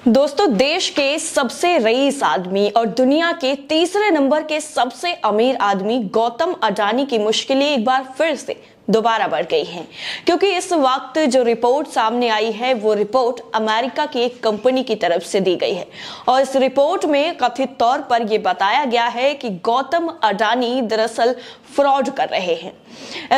दोस्तों, देश के सबसे रईस आदमी और दुनिया के तीसरे नंबर के सबसे अमीर आदमी गौतम अडानी की मुश्किलें एक बार फिर से दोबारा बढ़ गई हैं, क्योंकि इस वक्त जो रिपोर्ट सामने आई है वो रिपोर्ट अमेरिका की एक कंपनी की तरफ से दी गई है और इस रिपोर्ट में कथित तौर पर यह बताया गया है कि गौतम अडानी दरअसल फ्रॉड कर रहे हैं।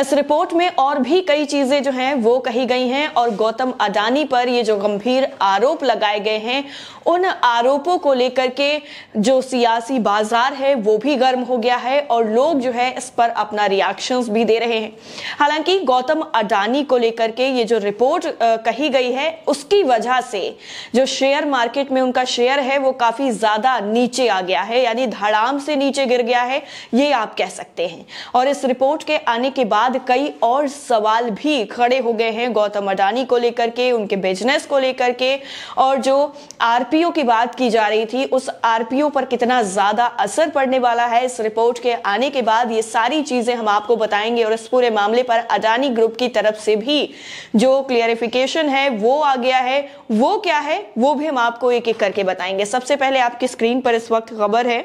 इस रिपोर्ट में और भी कई चीजें जो हैं वो कही गई हैं और गौतम अडानी पर ये जो गंभीर आरोप लगाए गए हैं उन आरोपों को लेकर के जो सियासी बाजार है वो भी गर्म हो गया है और लोग जो है इस पर अपना रिएक्शंस भी दे रहे हैं। हालांकि गौतम अडानी को लेकर के ये जो रिपोर्ट कही गई है उसकी वजह से जो शेयर मार्केट में उनका शेयर है वो काफी ज्यादा नीचे आ गया है, यानी धड़ाम से नीचे गिर गया है, ये आप कह सकते हैं। और इस रिपोर्ट के आने के बाद कई और सवाल भी खड़े हो गए हैं गौतम अडानी को लेकर के, उनके बिजनेस को लेकर के, और जो आरपीओ की बात की जा रही थी उस आरपीओ पर कितना ज्यादा असर पड़ने वाला है इस रिपोर्ट के आने के बाद, ये सारी चीजें हम आपको बताएंगे। और इस पूरे मामले पर अडानी ग्रुप की तरफ से भी जो क्लियरिफिकेशन है वो आ गया है, वो क्या है वो भी हम आपको एक एक करके बताएंगे। सबसे पहले आपकी स्क्रीन पर इस वक्त खबर है,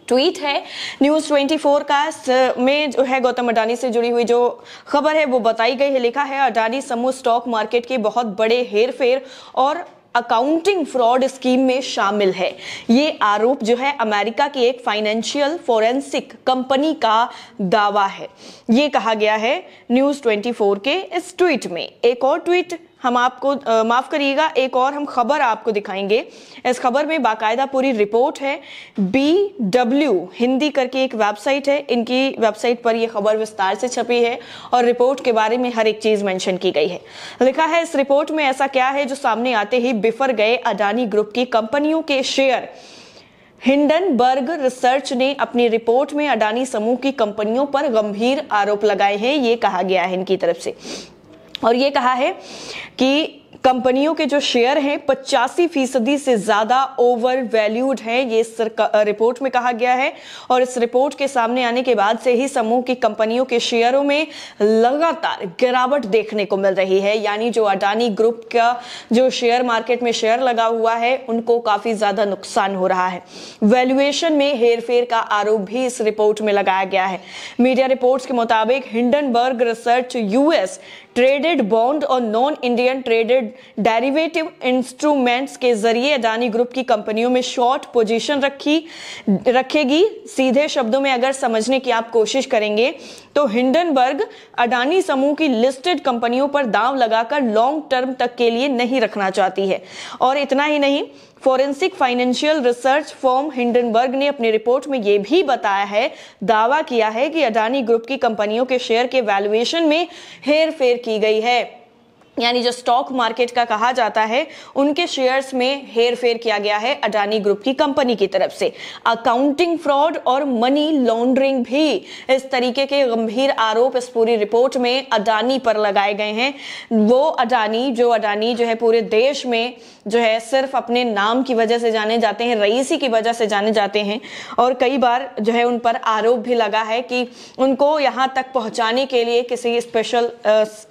ट्वीट है न्यूज 24 का में जो है गौतम अडानी से जुड़ी हुई जो खबर है वो बताई गई है। लिखा है अडानी समूह स्टॉक मार्केट के बहुत बड़े हेरफेर और अकाउंटिंग फ्रॉड स्कीम में शामिल है। ये आरोप जो है अमेरिका की एक फाइनेंशियल फोरेंसिक कंपनी का दावा है, ये कहा गया है न्यूज 24 के इस ट्वीट में। एक और ट्वीट हम आपको माफ करिएगा, एक और हम खबर आपको दिखाएंगे। इस खबर में बाकायदा पूरी रिपोर्ट है। BW हिंदी करके एक वेबसाइट है, इनकी वेबसाइट पर यह खबर विस्तार से छपी है और रिपोर्ट के बारे में हर एक चीज मेंशन की गई है। लिखा है इस रिपोर्ट में ऐसा क्या है जो सामने आते ही बिफर गए अडानी ग्रुप की कंपनियों के शेयर। हिंडनबर्ग रिसर्च ने अपनी रिपोर्ट में अडानी समूह की कंपनियों पर गंभीर आरोप लगाए हैं, ये कहा गया है इनकी तरफ से। और ये कहा है कि कंपनियों के जो शेयर हैं 85% से ज्यादा ओवर वैल्यूड है, ये रिपोर्ट में कहा गया है। और इस रिपोर्ट के सामने आने के बाद से ही समूह की कंपनियों के शेयरों में लगातार गिरावट देखने को मिल रही है, यानी जो अडानी ग्रुप का जो शेयर मार्केट में शेयर लगा हुआ है उनको काफी ज्यादा नुकसान हो रहा है। वैल्यूएशन में हेरफेर का आरोप भी इस रिपोर्ट में लगाया गया है। मीडिया रिपोर्ट्स के मुताबिक Hindenburg research US traded bond और non Indian traded derivative instruments के जरिए अडानी ग्रुप की कंपनियों में शॉर्ट पोजीशन रखेगी। सीधे शब्दों में अगर समझने की आप कोशिश करेंगे तो हिंडनबर्ग अडानी समूह की लिस्टेड कंपनियों पर दांव लगाकर लॉन्ग टर्म तक के लिए नहीं रखना चाहती है। और इतना ही नहीं, forensic financial research firm Hindenburg ने अपनी रिपोर्ट में यह भी बताया है, दावा किया है कि अडानी ग्रुप की कंपनियों के शेयर के वैल्यूएशन में हेरफेर की गई है, यानी जो स्टॉक मार्केट का कहा जाता है उनके शेयर्स में हेरफेर किया गया है अडानी ग्रुप की कंपनी की तरफ से। अकाउंटिंग फ्रॉड और मनी लॉन्ड्रिंग भी इस तरीके के गंभीर आरोप इस पूरी रिपोर्ट में अडानी पर लगाए गए हैं। वो अडानी जो है पूरे देश में जो है सिर्फ अपने नाम की वजह से जाने जाते हैं, रईसी की वजह से जाने जाते हैं, और कई बार जो है उन पर आरोप भी लगा है कि उनको यहां तक पहुंचाने के लिए किसी स्पेशल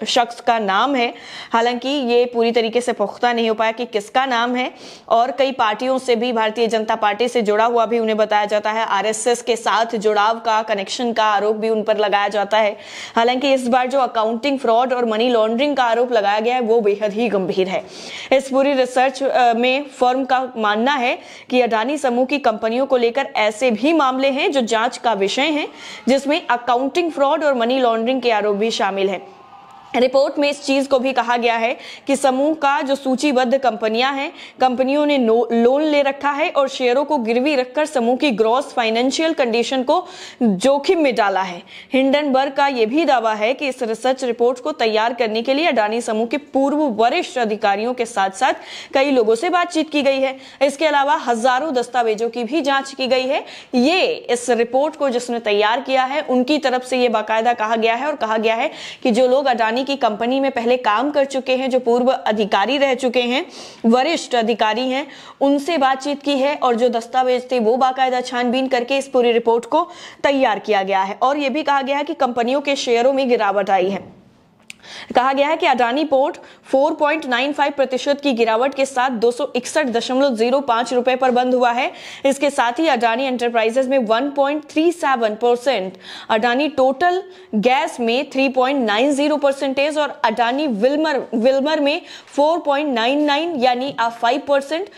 शख्स का नाम है। हालांकि ये पूरी तरीके से पुख्ता नहीं हो पाया कि किसका नाम है, और कई पार्टियों से भी, भारतीय जनता पार्टी से जुड़ा हुआ भी उन्हें बताया जाता है, आरएसएस के साथ जुड़ाव का, कनेक्शन का आरोप भी उन पर लगाया जाता है। हालांकि इस बार जो अकाउंटिंग फ्रॉड और मनी लॉन्ड्रिंग का आरोप लगाया गया है वो बेहद ही गंभीर है। इस पूरी रिसर्च में फर्म का मानना है कि अडानी समूह की कंपनियों को लेकर ऐसे भी मामले हैं जो जांच का विषय हैं, जिसमें अकाउंटिंग फ्रॉड और मनी लॉन्ड्रिंग के आरोप भी शामिल हैं। रिपोर्ट में इस चीज को भी कहा गया है कि समूह का जो सूचीबद्ध कंपनियां हैं, कंपनियों ने लोन ले रखा है और शेयरों को गिरवी रखकर समूह की ग्रॉस फाइनेंशियल कंडीशन को जोखिम में डाला है। हिंडनबर्ग का यह भी दावा है कि इस रिसर्च रिपोर्ट को तैयार करने के लिए अडानी समूह के पूर्व वरिष्ठ अधिकारियों के साथ साथ कई लोगों से बातचीत की गई है। इसके अलावा हजारों दस्तावेजों की भी जांच की गई है। ये इस रिपोर्ट को जिसने तैयार किया है उनकी तरफ से यह बाकायदा कहा गया है, और कहा गया है कि जो लोग अडानी की कंपनी में पहले काम कर चुके हैं, जो पूर्व अधिकारी रह चुके हैं, वरिष्ठ अधिकारी हैं, उनसे बातचीत की है और जो दस्तावेज थे वो बाकायदा छानबीन करके इस पूरी रिपोर्ट को तैयार किया गया है। और यह भी कहा गया है कि कंपनियों के शेयरों में गिरावट आई है। कहा गया है कि अडानी पोर्ट 4.95% की गिरावट के साथ 261.05 रुपए पर बंद हुआ है। इसके साथ ही अडानी एंटरप्राइजेस में 1.37%, अडानी टोटल गैस में 3.90% और अडानी विल्मर में 4.99 यानी आप 5%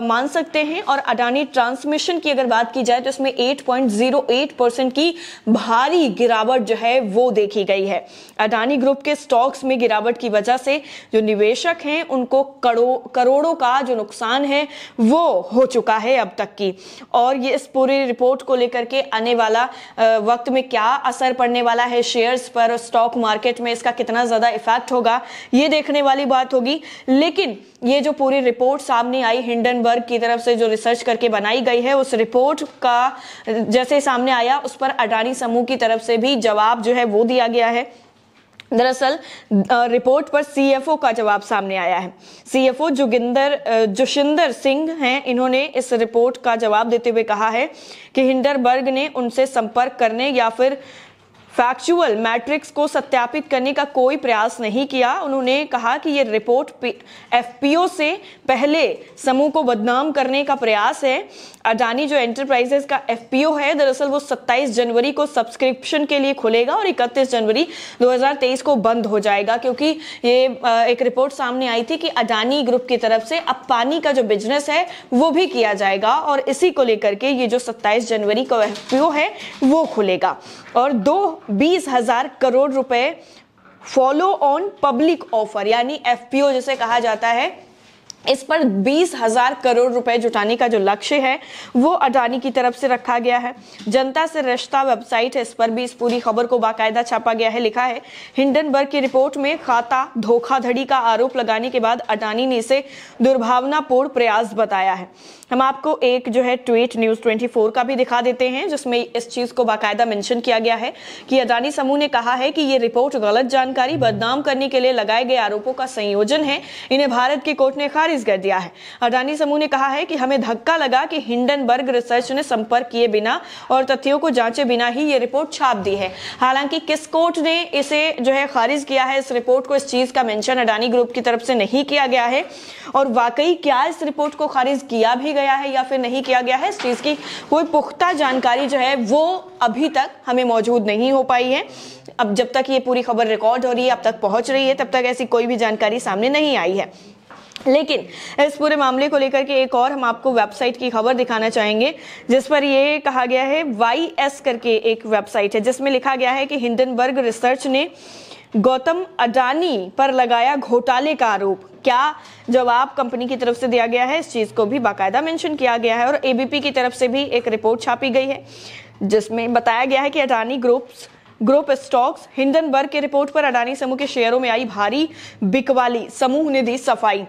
मान सकते हैं। और अडानी ट्रांसमिशन की अगर बात की जाए तो इसमें 8.08% की भारी गिरावट जो है वो देखी गई है। अडानी ग्रुप के स्टॉक्स में गिरावट की वजह से जो निवेशक हैं उनको करोड़ों का जो नुकसान है वो हो चुका है अब तक की। और ये इस पूरी रिपोर्ट को लेकर के आने वाला वक्त में क्या असर पड़ने वाला है शेयर्स पर और स्टॉक मार्केट में, इसका कितना ज्यादा इफेक्ट होगा, ये देखने वाली बात होगी। लेकिन ये जो पूरी रिपोर्ट सामने आई हिंडनबर्ग की तरफ से जो रिसर्च करके बनाई गई है, उस रिपोर्ट का जैसे सामने आया उस पर अडानी समूह की तरफ से भी जवाब जो है वो दिया गया है। दरअसल रिपोर्ट पर सीएफओ का जवाब सामने आया है। सीएफओ जोशिंदर सिंह हैं, इन्होंने इस रिपोर्ट का जवाब देते हुए कहा है कि हिंडनबर्ग ने उनसे संपर्क करने या फिर फैक्चुअल मैट्रिक्स को सत्यापित करने का कोई प्रयास नहीं किया। उन्होंने कहा कि यह रिपोर्ट एफपीओ से पहले समूह को बदनाम करने का प्रयास है। अडानी जो एंटरप्राइजेस का एफपीओ है, दरअसल वो 27 जनवरी को सब्सक्रिप्शन के लिए खुलेगा और 31 जनवरी 2023 को बंद हो जाएगा, क्योंकि ये एक रिपोर्ट सामने आई थी कि अडानी ग्रुप की तरफ से अब पानी का जो बिजनेस है वो भी किया जाएगा और इसी को लेकर के ये जो 27 जनवरी का एफपीओ है वो खुलेगा। और 20,000 करोड़ रुपए फॉलो ऑन पब्लिक ऑफर यानी एफपीओ जिसे कहा जाता है, इस पर 20,000 करोड़ रुपए जुटाने का जो लक्ष्य है वो अडानी की तरफ से रखा गया है। जनता से रिश्ता वेबसाइट है, इस पर भी इस पूरी खबर को बाकायदा छापा गया है। लिखा है हिंडनबर्ग की रिपोर्ट में खाता धोखाधड़ी का आरोप लगाने के बाद अडानी ने इसे दुर्भावनापूर्ण प्रयास बताया है। हम आपको एक जो है ट्वीट न्यूज 24 का भी दिखा देते हैं जिसमें इस चीज को बाकायदा मेंशन किया गया है कि अडानी समूह ने कहा है कि ये रिपोर्ट गलत जानकारी बदनाम करने के लिए लगाए गए आरोपों का संयोजन है। इन्हें भारत की कोर्ट ने खारिज कर दिया है। अडानी समूह ने कहा है कि हमें धक्का लगा कि हिंडनबर्ग रिसर्च ने संपर्क किए बिना और तथ्यों को जांचे बिना ही ये रिपोर्ट छाप दी है। हालांकि किस कोर्ट ने इसे जो है खारिज किया है, इस रिपोर्ट को, इस चीज का मेंशन अडानी ग्रुप की तरफ से नहीं किया गया है। और वाकई क्या इस रिपोर्ट को खारिज किया भी गया है या फिर नहीं किया गया है, इस चीज की कोई पुख्ता जानकारी जो है वो अभी तक हमें मौजूद नहीं हो पाई है। अब जब तक ये पूरी खबर रिकॉर्ड हो रही है, अब तक पहुंच रही है, तब तक ऐसी कोई भी जानकारी सामने नहीं आई है। लेकिन इस पूरे मामले को लेकर के एक और हम आपको वेबसाइट की खबर दिखाना चाहेंगे जिस पर ये कहा गया है, YS करके एक वेबसाइट है जिसमें लिखा गया है कि हिंडनबर्ग रिसर्च ने गौतम अडानी पर लगाया घोटाले का आरोप। क्या जवाब कंपनी की तरफ से दिया गया है, इस चीज को भी बाकायदा मेंशन किया गया है। और एबीपी की तरफ से भी एक रिपोर्ट छापी गई है जिसमें बताया गया है कि अडानी ग्रुप स्टॉक्स हिंडनबर्ग की रिपोर्ट पर अडानी समूह के शेयरों में आई भारी बिकवाली, समूह ने दी सफाई।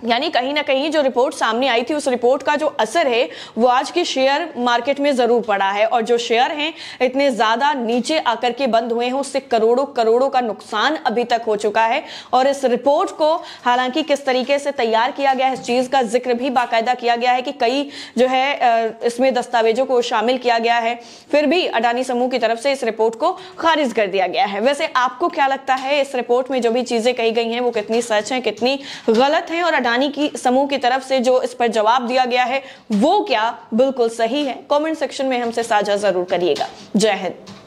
यानी कहीं ना कहीं जो रिपोर्ट सामने आई थी उस रिपोर्ट का जो असर है वो आज के शेयर मार्केट में जरूर पड़ा है। और जो शेयर हैं इतने ज्यादा नीचे आकर के बंद हुए हैं, उससे करोड़ों का नुकसान अभी तक हो चुका है। और इस रिपोर्ट को हालांकि किस तरीके से तैयार किया गया है, इस चीज का जिक्र भी बाकायदा किया गया है कि कई जो है इसमें दस्तावेजों को शामिल किया गया है, फिर भी अडानी समूह की तरफ से इस रिपोर्ट को खारिज कर दिया गया है। वैसे आपको क्या लगता है, इस रिपोर्ट में जो भी चीजें कही गई हैं वो कितनी सच है, कितनी गलत है, और अडानी की समूह की तरफ से जो इस पर जवाब दिया गया है वो क्या बिल्कुल सही है? कमेंट सेक्शन में हमसे साझा जरूर करिएगा। जय हिंद।